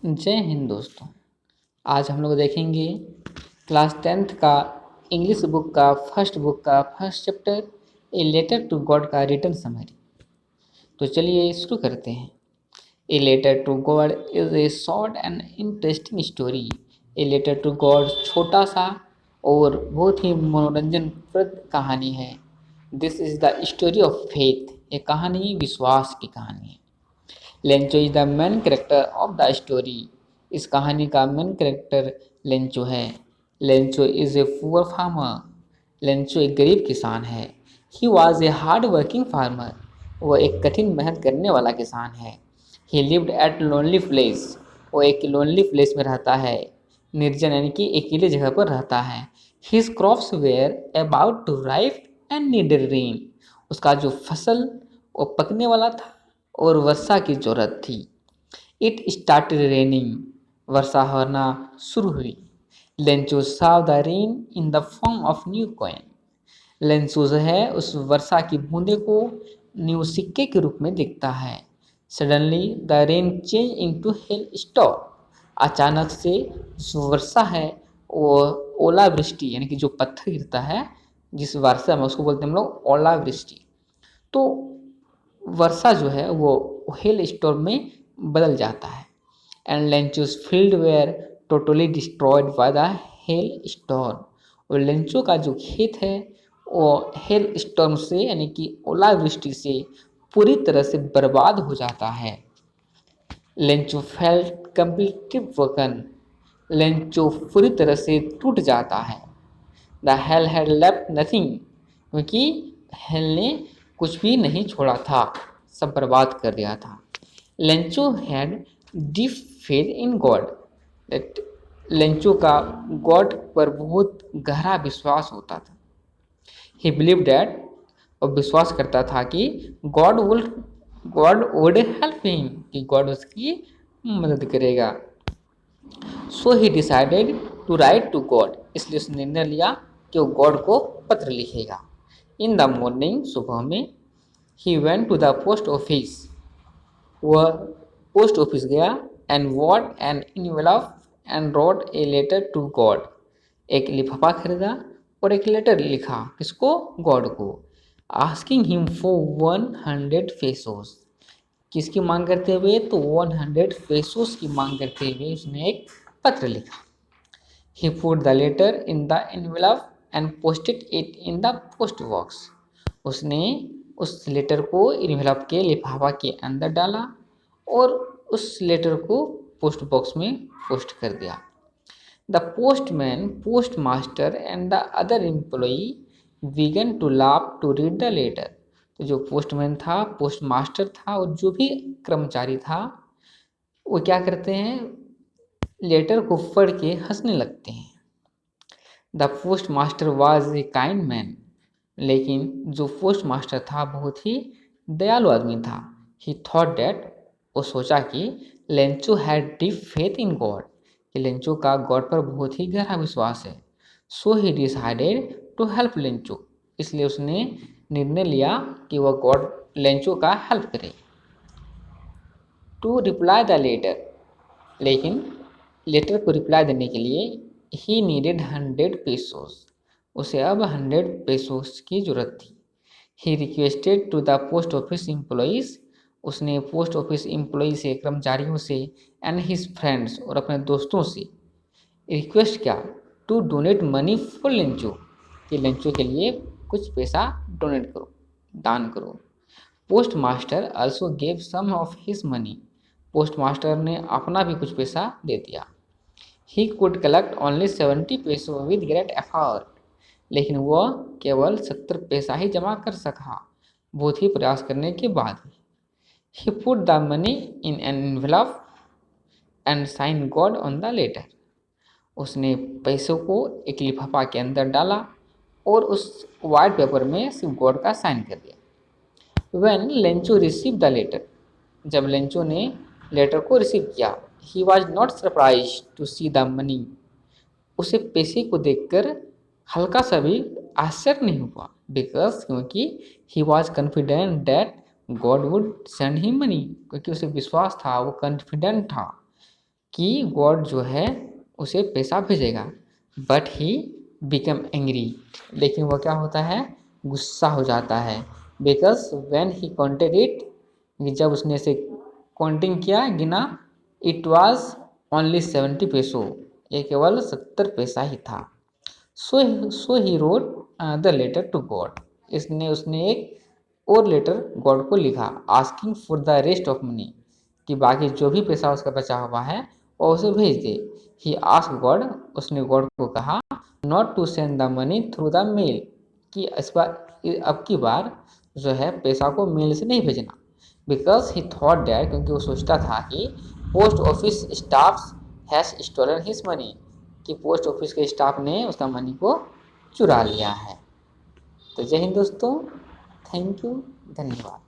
जय हिंद दोस्तों। आज हम लोग देखेंगे क्लास 10th का इंग्लिश बुक का first chapter a letter to God का रिटन समरी। तो चलिए शुरू करते हैं। A letter to God is a short and interesting story. A letter to God छोटा सा और बहुत ही मनोरंजनप्रद कहानी है। This is the story of faith. ये कहानी विश्वास की कहानी है। Lencho is the main character of the story. इस कहानी का मेन कैरेक्टर लेंचो है। Lencho is a poor farmer. Lencho एक गरीब किसान है। He was a hard working farmer. वो एक कठिन मेहनत करने वाला किसान है। ही लिव्ड एट लोनली प्लेस। वो एक लोनली प्लेस में रहता है, निर्जन यानी कि अकेले जगह पर रहता है। His crops were about to ripe and needed rain. उसका जो फसल वो पकने वाला था और वर्षा की जरूरत थी। It started raining. वर्षा होना शुरू हुई। Lencho saw the rain in the form of new coin. Lencho जो है उस वर्षा की बूंदे को न्यू सिक्के के रूप में दिखता है। Suddenly the rain change into hello storm. अचानक से जो वर्षा है वो ओलावृष्टि यानी कि जो पत्थर गिरता है जिस वर्षा में उसको बोलते हैं हम लोग ओलावृष्टि। तो वर्षा जो है वो हेल स्टॉर्म में बदल जाता है। And Lencho's field were totally destroyed by the hail storm. और लेंचो का जो खेत है वो हेल स्टॉर्म से यानी कि ओलावृष्टि से पूरी तरह से बर्बाद हो जाता है। Lencho felt completely broken. Lencho पूरी तरह से टूट जाता है। The hell had left nothing. क्योंकि हेल ने कुछ भी नहीं छोड़ा था, सब बर्बाद कर दिया था। Lencho had deep faith in God. Lencho का गॉड पर बहुत गहरा विश्वास होता था। ही बिलीव डैट, और विश्वास करता था कि गॉड वुड हेल्प हिम, कि गॉड उसकी मदद करेगा। So he decided to write to God. इसलिए उसने निर्णय लिया कि वो गॉड को पत्र लिखेगा। इन द मॉर्निंग, सुबह में, he went to the post office. वह पोस्ट ऑफिस गया and bought an envelope and wrote a letter to God. एक लिफाफा खरीदा और एक लेटर लिखा। किसको? गॉड को। Asking him for 100 pesos. किसकी मांग करते हुए? तो 100 पेसोस की मांग करते हुए उसने एक पत्र लिखा। He put the letter in the envelope and posted it in the post box. उसने उस लेटर को एनवेलप के लिफाफा के अंदर डाला और उस लेटर को पोस्ट बॉक्स में पोस्ट कर दिया। The postman, postmaster and the other employee began to laugh to read the letter. तो जो पोस्टमैन था, पोस्ट मास्टर था और जो भी कर्मचारी था वो क्या करते हैं, लेटर को पढ़ के हंसने लगते हैं। The post master was a kind man. लेकिन जो पोस्ट मास्टर था बहुत ही दयालु आदमी था। ही थॉट डैट, वो सोचा कि Lencho had deep faith in God, कि लेंचो का गॉड पर बहुत ही गहरा विश्वास है। So he decided to help Lencho. इसलिए उसने निर्णय लिया कि वह गॉड लेंचो का हेल्प करे। टू रिप्लाई द लेटर, लेकिन लेटर को रिप्लाई देने के लिए ही नीडेड 100 पेसोस। उसे अब 100 पेसोस की जरूरत थी। He requested to the post office employees. उसने पोस्ट ऑफिस एम्प्लॉई से, कर्मचारियों से, एंड हिज फ्रेंड्स, और अपने दोस्तों से रिक्वेस्ट किया to donate money for Lencho, कि लेंचो के लिए कुछ पैसा डोनेट करो, दान करो। Postmaster also gave some of his money. Postmaster ने अपना भी कुछ पैसा दे दिया। ही कुड कलेक्ट ओनली 70 पैसों विद ग्रेट एफर्ट। लेकिन वह केवल 70 पैसा ही जमा कर सका, बहुत ही प्रयास करने के बाद भी। He put the money in an envelope and sign God on the letter. उसने पैसों को एक लिफाफा के अंदर डाला और उस वाइट पेपर में सिर्फ गॉड का साइन कर दिया। When Lencho receive the letter, जब लेंचो ने लेटर को रिसीव किया, he was not surprise to see the money. उसे पैसे को देखकर हल्का सा भी आश्चर्य नहीं हुआ, बिकॉज, क्योंकि he was confident that God would send him money, क्योंकि उसे विश्वास था, वो कॉन्फिडेंट था कि गॉड जो है उसे पैसा भेजेगा, बट ही बिकम एंग्री, लेकिन वो क्या होता है, गुस्सा हो जाता है। Because when he counted it, जब उसने इसे काउंटिंग किया, गिना, इट वाज ओनली 70 पैसो, ये केवल 70 पैसा ही था। So he wrote the letter to God, इसने उसने एक और लेटर गॉड को लिखा, asking for the rest of money, कि बाकी जो भी पैसा उसका बचा हुआ है वो उसे भेज दे। ही आस्क गॉड, उसने गॉड को कहा, not to send the money through the mail, कि इस बार, अब की बार जो है पैसा को मेल से नहीं भेजना। बिकॉज ही थॉट दैट, क्योंकि वो सोचता था कि post office staff has stolen his money, कि पोस्ट ऑफिस के स्टाफ ने उसका मनी को चुरा लिया है। तो जय हिंद दोस्तों, थैंक यू, धन्यवाद।